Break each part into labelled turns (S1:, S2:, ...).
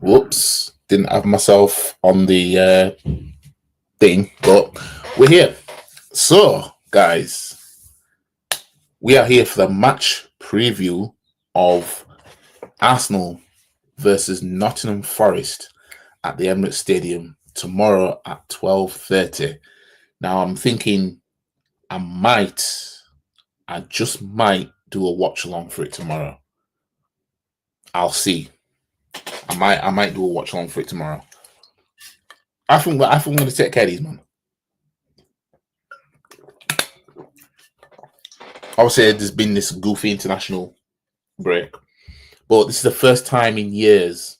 S1: Whoops, didn't have myself on the thing, but we're here. So, guys, we are here for the match preview of Arsenal versus Nottingham Forest at the Emirates Stadium tomorrow at 12:30. Now, I'm thinking I just might do a watch along for it tomorrow. I'll see. I might do a watch along for it tomorrow. I think we're going to take care of these, man. Obviously, there's been this goofy international break, but this is the first time in years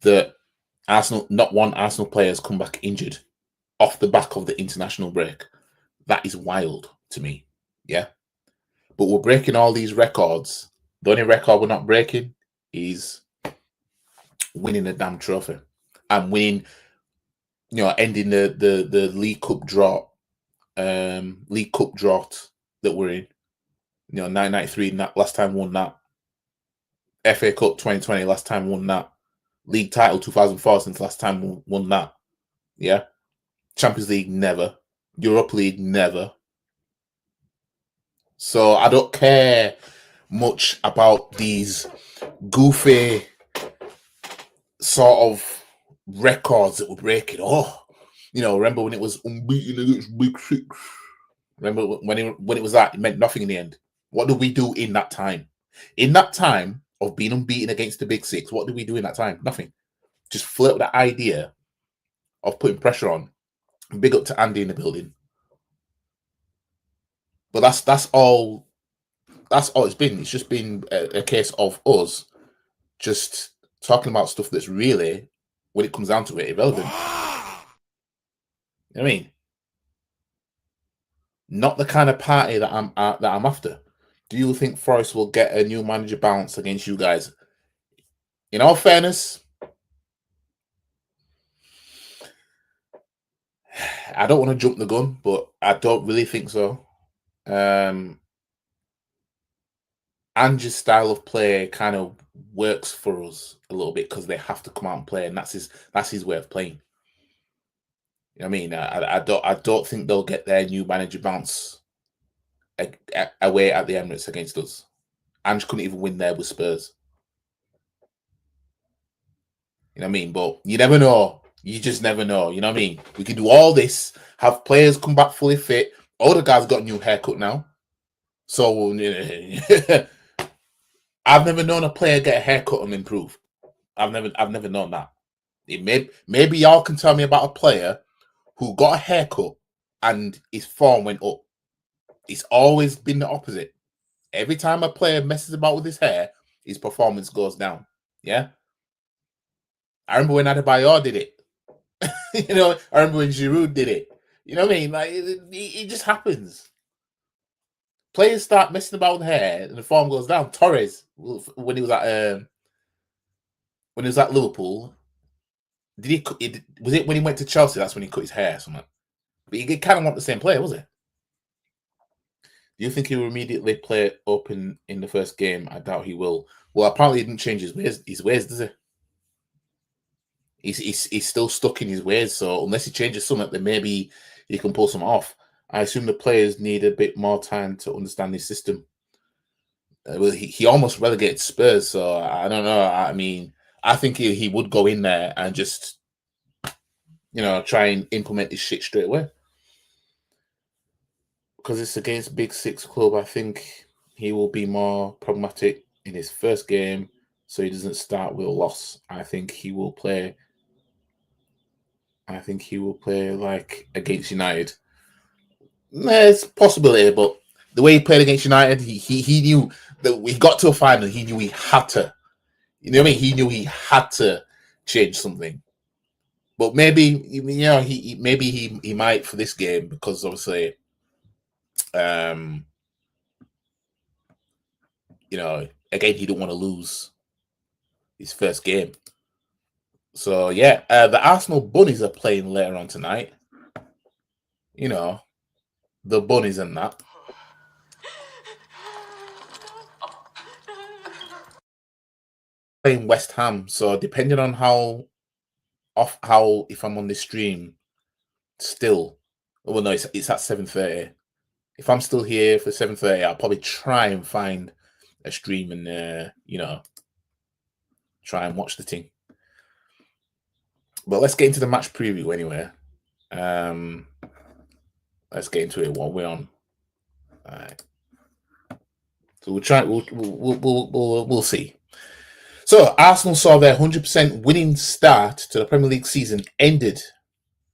S1: that not one Arsenal player has come back injured off the back of the international break. That is wild to me. Yeah. But we're breaking all these records. The only record we're not breaking is winning a damn trophy and winning, ending the League Cup drought, League Cup drought that we're in. 1993, last time won that. FA Cup 2020, last time won that. League title 2004, since last time won that. Yeah. Champions League, never. Europa League, never. So I don't care much about these goofy sort of records that we're breaking. Remember when it was unbeaten against Big Six? Remember when it was that? It meant nothing in the end. What did we do in that time? In that time of being unbeaten against the Big Six, what did we do in that time? Nothing. Just flirt with the idea of putting pressure on. Big up to Andy in the building. But that's all it's been. It's just been a case of us just talking about stuff that's really, when it comes down to it, irrelevant. You know what I mean? Not the kind of party that I'm after. Do you think Forest will get a new manager bounce against you guys? In all fairness, I don't want to jump the gun, but I don't really think so. Ange's style of play kind of works for us a little bit because they have to come out and play, and that's his way of playing. You know what I mean? I don't think they'll get their new manager bounce away at the Emirates against us. Ange couldn't even win there with Spurs. You know what I mean? But you never know. You just never know. You know what I mean? We can do all this, have players come back fully fit. All the guys got a new haircut now. So I've never known a player get a haircut and improve. I've never known that. Maybe y'all can tell me about a player who got a haircut and his form went up. It's always been the opposite. Every time a player messes about with his hair, his performance goes down. Yeah. I remember when Adebayor did it. I remember when Giroud did it. You know what I mean? Like it just happens. Players start messing about with hair and the form goes down. Torres, when he was at Liverpool, was it when he went to Chelsea? That's when he cut his hair or something. But he kind of want the same player, was it? Do you think he will immediately play up in the first game? I doubt he will. Well, apparently he didn't change his ways, does he? He's still stuck in his ways. So unless he changes something, then maybe he can pull some off. I assume the players need a bit more time to understand his system. Well, he almost relegated Spurs, so I don't know. I mean, I think he would go in there and just, try and implement his shit straight away. Because it's against Big Six club, I think he will be more pragmatic in his first game, so he doesn't start with a loss. I think he will play like against United. There's possibility, but the way he played against United, he knew that we got to a final. He knew he had to. You know what I mean? He knew he had to change something. But maybe he might for this game because obviously, again, he don't want to lose his first game. So yeah, the Arsenal Bunnies are playing later on tonight. The Bunnies and that. playing West Ham. So depending on how if I'm on this stream still, well, no, it's at 7:30. If I'm still here for 7:30, I'll probably try and find a stream and try and watch the thing. But let's get into the match preview anyway. Let's get into it while we're on. All right. So we'll try. We'll see. So Arsenal saw their 100% winning start to the Premier League season ended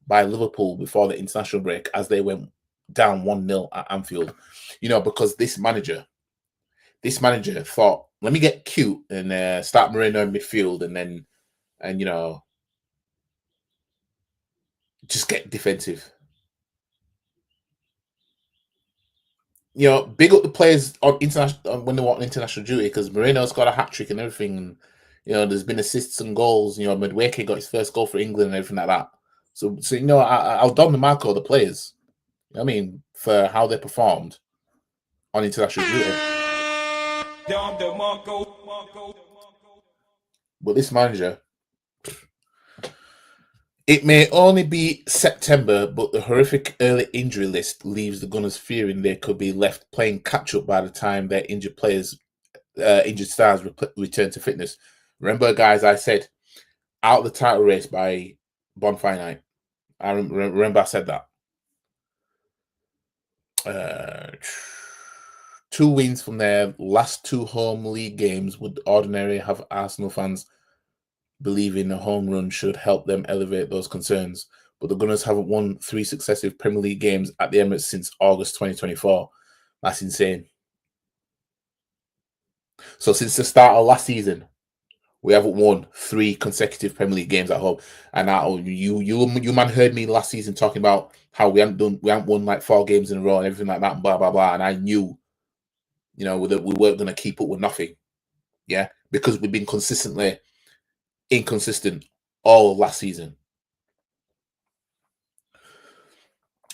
S1: by Liverpool before the international break as they went down 1-0 at Anfield. Because this manager thought, let me get cute and start Moreno in midfield and just get defensive. Big up the players on international when they want international duty because Moreno's got a hat trick and everything. And, there's been assists and goals. Madueke got his first goal for England and everything like that. So I'll don the mark of the players. I mean, for how they performed on international duty. But this manager, it may only be September, but the horrific early injury list leaves the Gunners fearing they could be left playing catch-up by the time their injured stars return to fitness. Remember, guys, I said out of the title race by Bonfire Night. I remember I said that. 2 wins from their last 2 home league games would ordinarily have Arsenal fans believing a home run should help them elevate those concerns. But the Gunners haven't won 3 successive Premier League games at the Emirates since August 2024. That's insane. So since the start of last season, we haven't won 3 consecutive Premier League games at home. And now you man heard me last season talking about how we haven't won like 4 games in a row and everything like that, and blah blah blah. And I knew, that we weren't going to keep up with nothing. Yeah, because we've been consistently inconsistent all last season.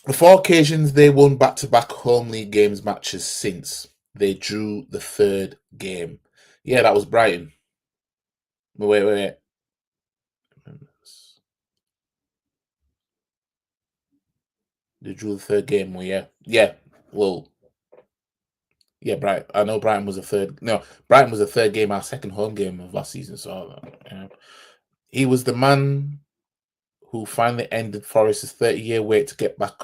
S1: The 4 occasions they won back-to-back home league games matches since they drew the 3rd game. Yeah, that was Brighton. Wait. They drew the 3rd game. Well, yeah. Well, yeah, Brighton. I know Brighton was a third. No, Brighton was the 3rd game, our second home game of last season. So he was the man who finally ended Forest's 30-year wait to get back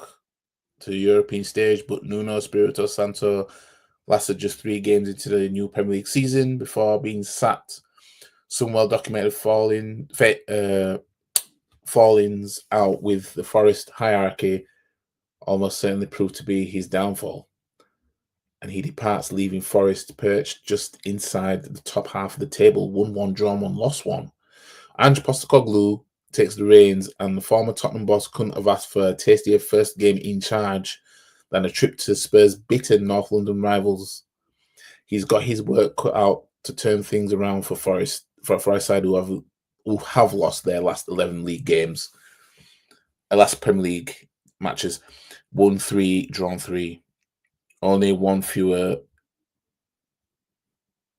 S1: to the European stage, but Nuno Espirito Santo lasted just 3 games into the new Premier League season before being sacked. Some well-documented fallings out with the Forest hierarchy almost certainly proved to be his downfall. And he departs, leaving Forest perched just inside the top half of the table, 1-1, drawn 1, lost 1. Ange Postecoglou takes the reins, and the former Tottenham boss couldn't have asked for a tastier first game in charge than a trip to Spurs' bitter North London rivals. He's got his work cut out to turn things around for Forest side who have lost their last 11 league games, last Premier League matches, won 3, drawn 3, only 1 fewer.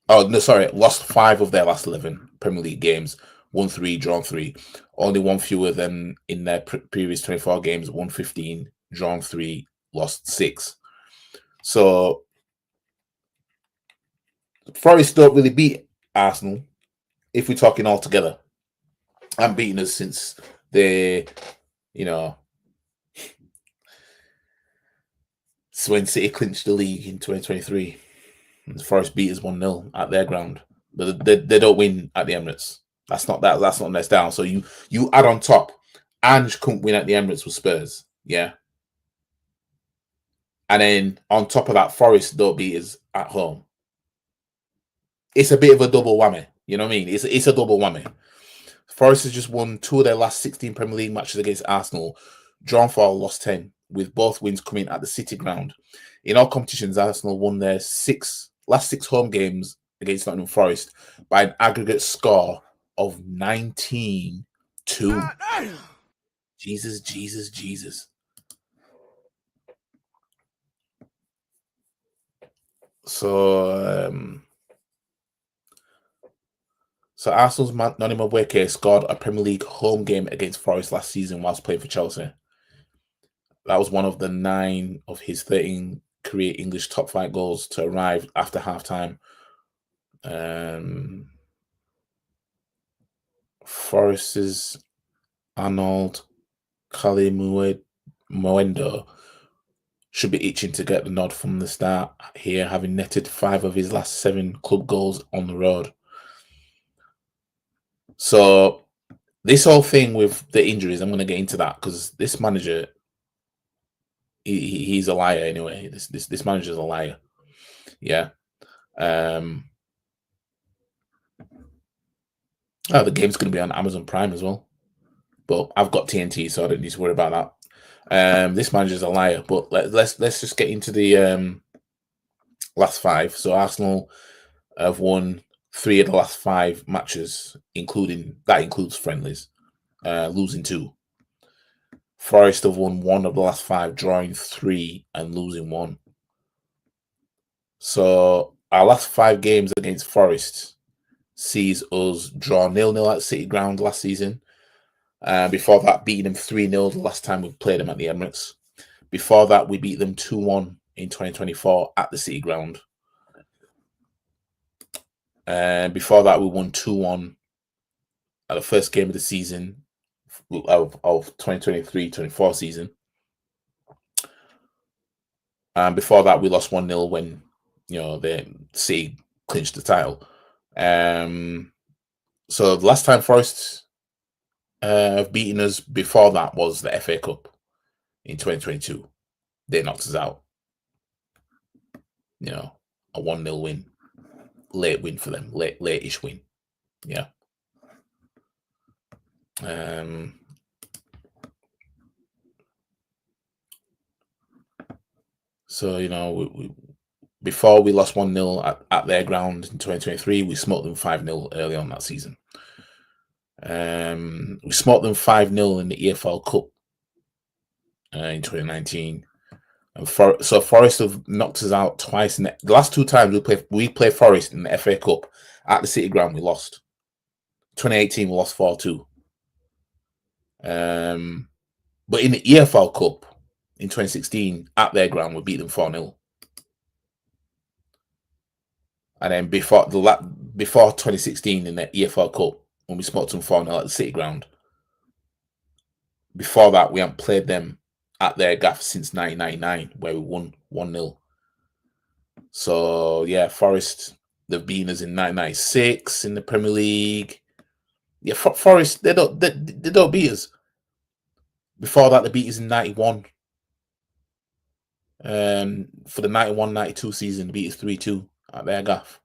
S1: Oh no, sorry, lost 5 of their last 11 Premier League games, won 3, drawn 3, only 1 fewer than in their previous 24 games, won 15, drawn 3, lost 6. So Forest don't really beat Arsenal if we're talking all together. And beaten us since they, when City clinched the league in 2023. And Forest beat us 1-0 at their ground. But they don't win at the Emirates. That's not next down. So you add on top, Ange couldn't win at the Emirates with Spurs. Yeah. And then on top of that, Forest don't beat us at home. It's a bit of a double whammy. You know what I mean? It's a double whammy. Forest has just won 2 of their last 16 Premier League matches against Arsenal, drawn 4, lost 10, with both wins coming at the City ground. In all competitions, Arsenal won their last 6 home games against Nottingham Forest by an aggregate score of 19-2. Jesus. So So Arsenal's Nottingham Forest scored a Premier League home game against Forest last season whilst playing for Chelsea. That was one of the 9 of his 13 career English top flight goals to arrive after half-time. Forest's Arnold Moendo should be itching to get the nod from the start here, having netted 5 of his last 7 club goals on the road. So this whole thing with the injuries, I'm going to get into that because this manager, he's a liar anyway. This manager's a liar. Yeah. The game's going to be on Amazon Prime as well, but I've got TNT, so I don't need to worry about that. This manager's a liar, but let's just get into the last 5. So Arsenal have won 3 of the last 5 matches, includes friendlies, losing 2. Forest have won 1 of the last 5, drawing 3 and losing 1. So our last 5 games against Forest sees us draw 0-0 at City Ground last season. Before that, beating them 3-0 the last time we played them at the Emirates. Before that, we beat them 2-1 in 2024 at the City Ground. Before that, we won 2-1 at the first game of the season of 2023-24 season. And before that, we lost 1-0 when the City clinched the title. So the last time Forest have beaten us before that was the FA Cup in 2022. They knocked us out. A 1-0 win. Late win for them. Late-ish win. Yeah. So, before we lost 1-0 at their ground in 2023, we smoked them 5-0 early on that season. We smoked them 5-0 in the EFL Cup in 2019. And so Forest have knocked us out twice. The last 2 times we played Forest in the FA Cup at the City Ground, we lost. 2018, we lost 4-2. But in the EFL Cup in 2016, at their ground, we beat them 4-0. And then before 2016 in the EFL Cup, when we smoked them 4-0 at the City Ground, before that, we hadn't played them at their gaff since 1999, where we won 1-0. So, yeah, Forest, they've beaten us in 1996 in the Premier League. Yeah, Forest, they don't beat us. Before that, they beat us in 91. For the 91-92 season, they beat us 3-2 at their gaff.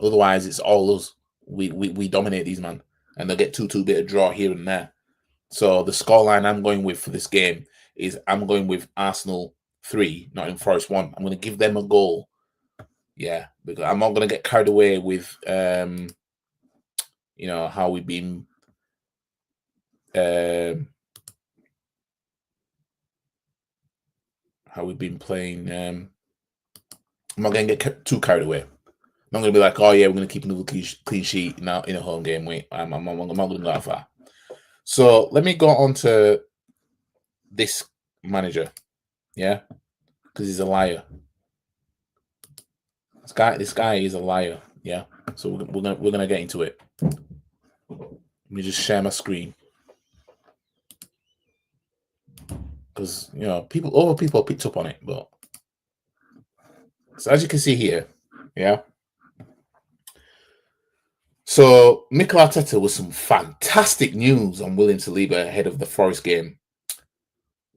S1: Otherwise, it's all us. We dominate these, man. And they'll get 2-2 bit of draw here and there. So the scoreline I'm going with for this game is I'm going with Arsenal 3, Nottingham Forest 1. I'm going to give them a goal. Yeah, because I'm not going to get carried away with, how we've been playing. I'm not going to get too carried away. I'm not going to be like, oh yeah, we're going to keep another clean sheet now in a home game. Wait, I'm not going to go that far. So let me go on to this manager, yeah, because he's a liar. This guy is a liar, yeah. So we're gonna get into it. Let me just share my screen because other people picked up on it, but so as you can see here, yeah. So Mikel Arteta was some fantastic news on William Saliba ahead of the Forest game.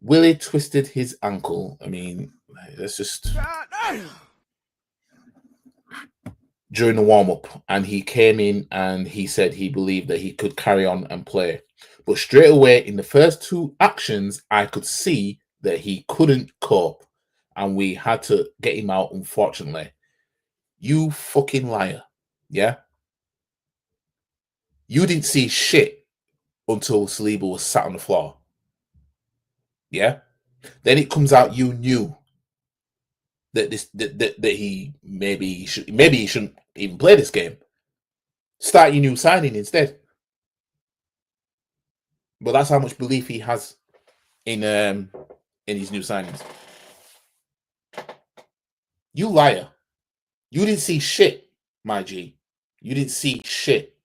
S1: Willie twisted his ankle. I mean, let's just during the warm-up, and he came in and he said he believed that he could carry on and play. But straight away in the first 2 actions, I could see that he couldn't cope and we had to get him out, unfortunately. You fucking liar. Yeah? You didn't see shit until Saliba was sat on the floor. Yeah? Then it comes out you knew that he maybe he shouldn't even play this game. Start your new signing instead. But that's how much belief he has in his new signings. You liar. You didn't see shit, my G. You didn't see shit.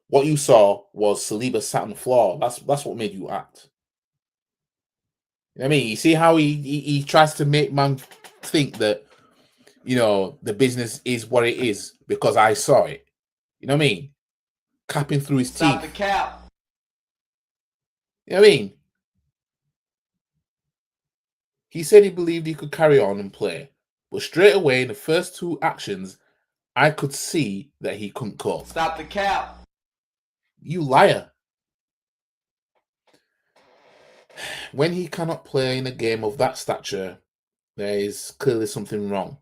S1: What you saw was Saliba sat on the floor. That's what made you act. You know what I mean, you see how he tries to make man think that, you know, the business is what it is because I saw it. You know what I mean? Capping through his
S2: Stop
S1: teeth.
S2: the cap.
S1: You know what I mean? He said he believed he could carry on and play, but straight away in the first two actions, I could see that he couldn't cope.
S2: Stop the cap.
S1: You liar. When he cannot play in a game of that stature, there is clearly something wrong.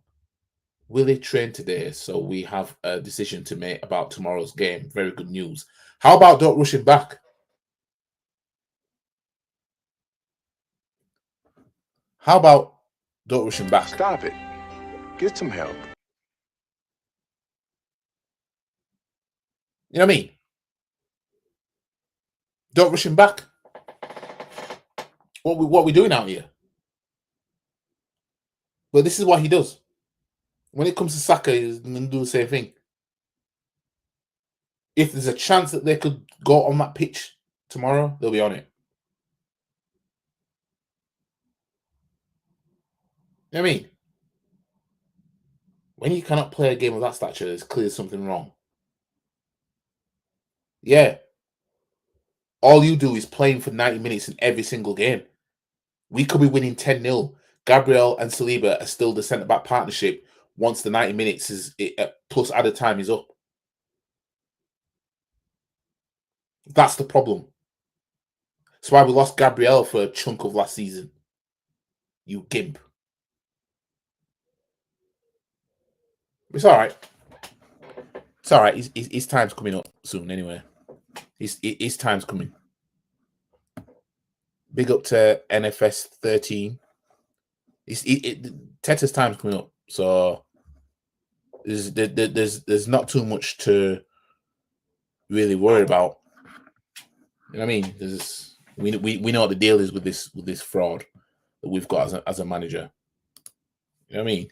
S1: Will he train today? So we have a decision to make about tomorrow's game. Very good news. How about don't rush him back? How about don't rush him back?
S3: Stop it. Get some help.
S1: You know what I mean? Don't rush him back. What we doing out here? But this is what he does. When it comes to Saka, he's going to do the same thing. If there's a chance that they could go on that pitch tomorrow, they'll be on it. You know what I mean? When you cannot play a game of that stature, there's clearly something wrong. Yeah. All you do is playing for 90 minutes in every single game. We could be winning 10-0. Gabriel and Saliba are still the centre-back partnership once the 90 minutes is plus added time is up. That's the problem. That's why we lost Gabriel for a chunk of last season. You gimp. It's all right. It's all right. His time's coming up soon anyway. His time's coming. Big up to NFS 13. Teta's time's coming up, so there's not too much to really worry about. You know what I mean? We know what the deal is with this fraud that we've got as a manager. You know what I mean?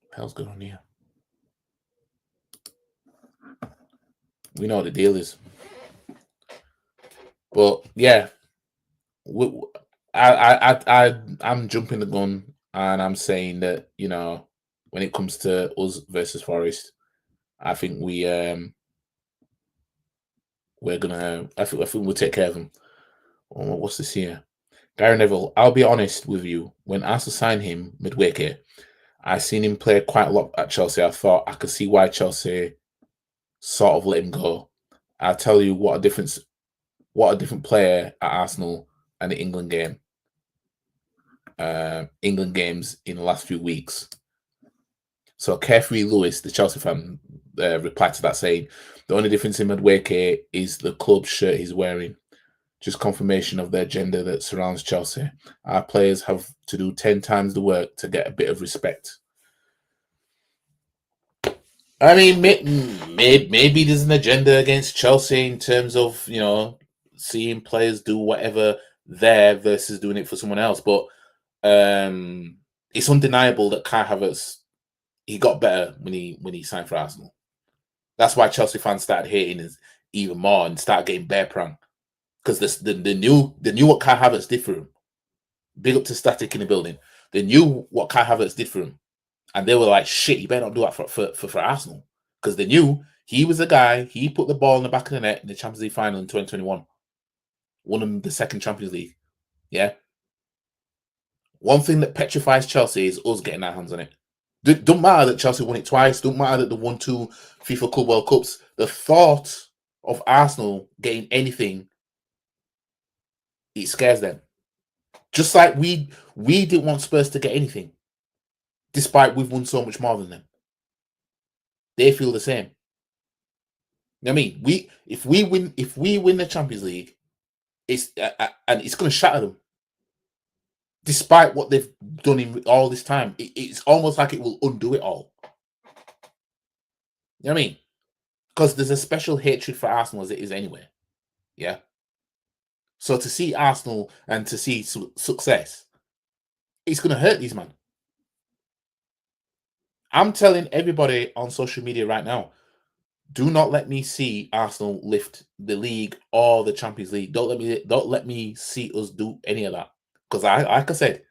S1: What the hell's going on here? We know what the deal is. But yeah, I'm jumping the gun and I'm saying that, you know, when it comes to us versus Forest, I think we're gonna. I think we'll take care of them. Oh, what's this here? Gary Neville. I'll be honest with you. When Arsenal signed him midweek, I seen him play quite a lot at Chelsea. I thought I could see why Chelsea sort of let him go. I'll tell you what a different player at Arsenal and the England game. England games in the last few weeks. So Carefree Lewis, the Chelsea fan, replied to that saying, the only difference in Madueke is the club shirt he's wearing. Just confirmation of the agenda that surrounds Chelsea. Our players have to do 10 times the work to get a bit of respect. I mean, maybe there's an agenda against Chelsea in terms of, you know, seeing players do whatever there versus doing it for someone else. But it's undeniable that Kai Havertz, he got better when he signed for Arsenal. That's why Chelsea fans started hating us even more and started getting bear prank. Because they knew what Kai Havertz did for him. Big up to Static in the building. They knew what Kai Havertz did for him. And they were like, shit, you better not do that for Arsenal. Because they knew he was the guy, he put the ball in the back of the net in the Champions League final in 2021. Won them the second Champions League. Yeah. One thing that petrifies Chelsea is us getting our hands on it. Don't matter that Chelsea won it twice. Don't matter that they won 2 FIFA Club World Cups. The thought of Arsenal getting anything, it scares them. Just like we didn't want Spurs to get anything, despite we've won so much more than them. They feel the same. You know what I mean? If we win the Champions League, it's and it's going to shatter them. Despite what they've done in all this time, it's almost like it will undo it all. You know what I mean? Because there's a special hatred for Arsenal as it is anyway. Yeah. So to see Arsenal and to see success, it's going to hurt these man. I'm telling everybody on social media right now, do not let me see Arsenal lift the league or the Champions League. Don't let me see us do any of that. Because like I said,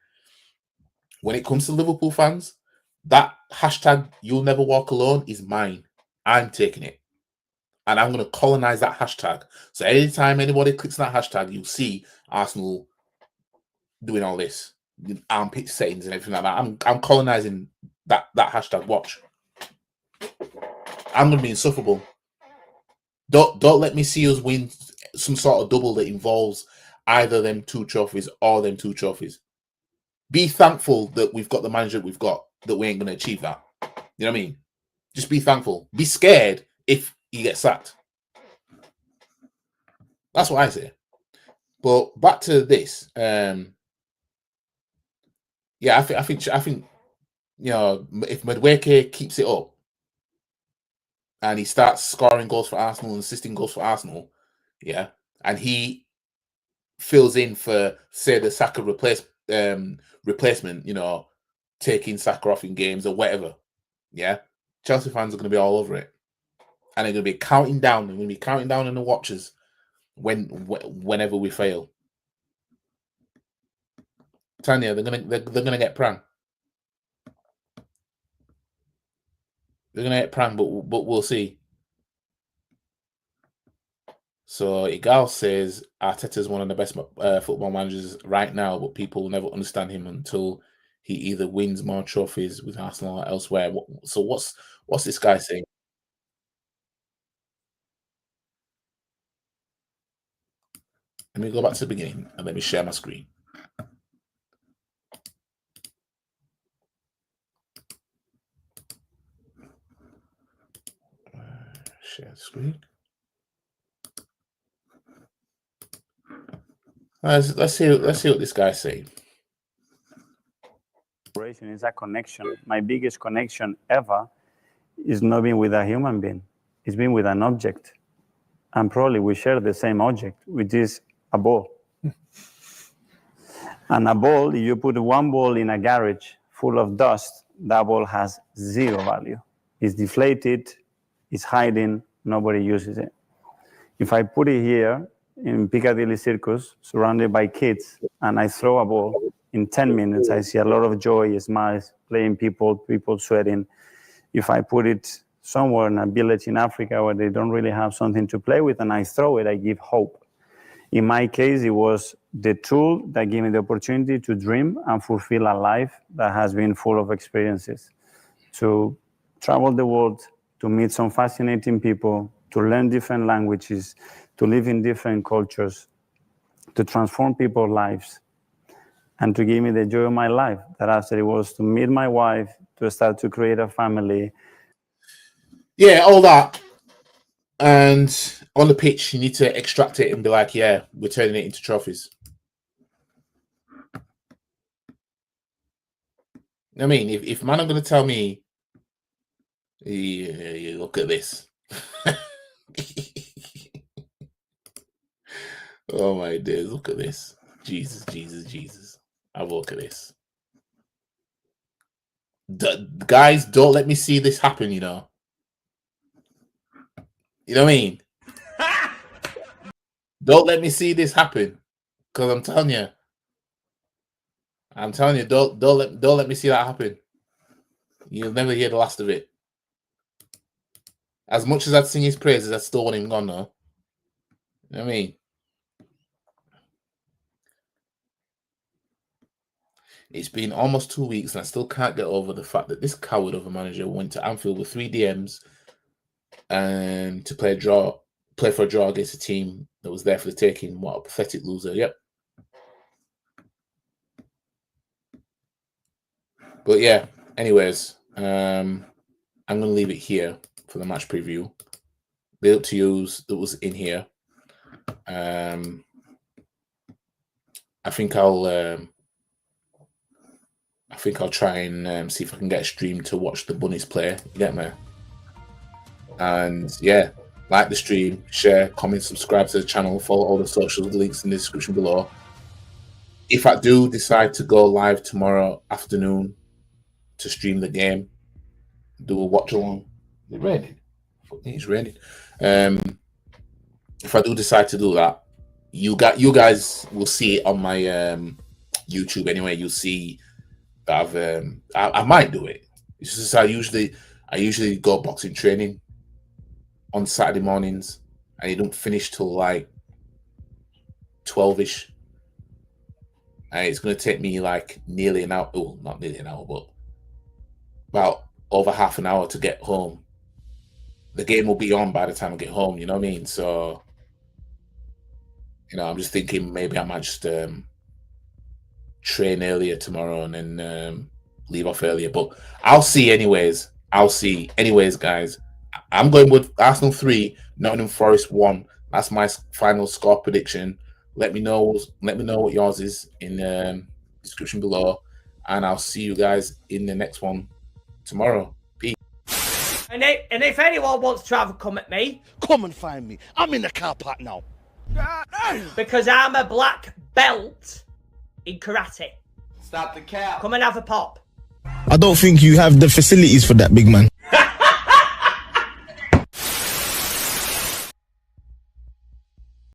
S1: when it comes to Liverpool fans, that hashtag "You'll Never Walk Alone" is mine. I'm taking it. And I'm going to colonize that hashtag. So anytime anybody clicks on that hashtag, you'll see Arsenal doing all this, armpit settings and everything like that. I'm colonizing that hashtag. Watch. I'm going to be insufferable. Don't let me see us win some sort of double that involves either them two trophies or them two trophies. Be thankful that we've got the manager we've got, that we ain't going to achieve that. You know what I mean? Just be thankful. Be scared if you get sacked. That's what I say. But back to this. Yeah, I think you know, if Madueke keeps it up and he starts scoring goals for Arsenal and assisting goals for Arsenal, yeah, and he fills in for, say, the Saka replacement, you know, taking Saka off in games or whatever, yeah, Chelsea fans are going to be all over it, and they're going to be counting down. They're going to be counting down on the watchers whenever we fail. Tanya, they're gonna get prang. They're gonna get prang, but we'll see. So Igal says Arteta is one of the best football managers right now, but people will never understand him until he either wins more trophies with Arsenal or elsewhere. So what's this guy saying? Let me go back to the beginning and let me share my screen. Share the screen. Let's see what this guy's saying.
S2: Is a connection. My biggest connection ever is not being with a human being. It's being with an object. And probably we share the same object, which is a ball. And a ball, if you put one ball in a garage full of dust, that ball has zero value. It's deflated, it's hiding, nobody uses it. If I put it here in Piccadilly Circus, surrounded by kids, and I throw a ball, in 10 minutes, I see a lot of joy, smiles, playing people sweating. If I put it somewhere in a village in Africa where they don't really have something to play with, and I throw it, I give hope. In my case, it was the tool that gave me the opportunity to dream and fulfill a life that has been full of experiences. To travel the world, to meet some fascinating people, to learn different languages, to live in different cultures, to transform people's lives, and to give me the joy of my life. That after it was to meet my wife, to start to create a family.
S1: Yeah, all that. And on the pitch, you need to extract it and be like, yeah, we're turning it into trophies. I mean, if man are going to tell me, yeah, look at this. Oh my days, look at this. Jesus. Have a look at this. Guys, don't let me see this happen, you know. You know what I mean? Don't let me see this happen. Because I'm telling you, don't let me see that happen. You'll never hear the last of it. As much as I'd sing his praises, I still want him gone now. You know what I mean? It's been almost 2 weeks and I still can't get over the fact that this coward of a manager went to Anfield with 3 DMs and to play for a draw against a team that was there for the taking. What a pathetic loser. Yep. But yeah, anyways, I'm going to leave it here for the match preview. Be up to you that was in here. I think I'll try and see if I can get a stream to watch the Bunnies play. You get me? And yeah, like the stream, share, comment, subscribe to the channel, follow all the socials, links in the description below. If I do decide to go live tomorrow afternoon to stream the game, do a watch along. Is it raining? It's raining. If I do decide to do that, you guys will see it on my YouTube anyway. You'll see that I might do it. It's just I usually go boxing training on Saturday mornings, and it don't finish till like 12ish. And it's going to take me like nearly an hour. Oh, not nearly an hour, but about over half an hour to get home. The game will be on by the time I get home. You know what I mean? So, you know, I'm just thinking maybe I might just train earlier tomorrow and then leave off earlier. But I'll see anyways. Guys. I'm going with Arsenal 3, Nottingham Forest 1. That's my final score prediction. Let me know what yours is in the description below, and I'll see you guys in the next one tomorrow. Peace.
S4: And if anyone wants to have a come at me,
S5: come and find me. I'm in the car park now.
S4: Because I'm a black belt in karate.
S6: Stop the cap.
S4: Come and have a pop.
S7: I don't think you have the facilities for that, big man.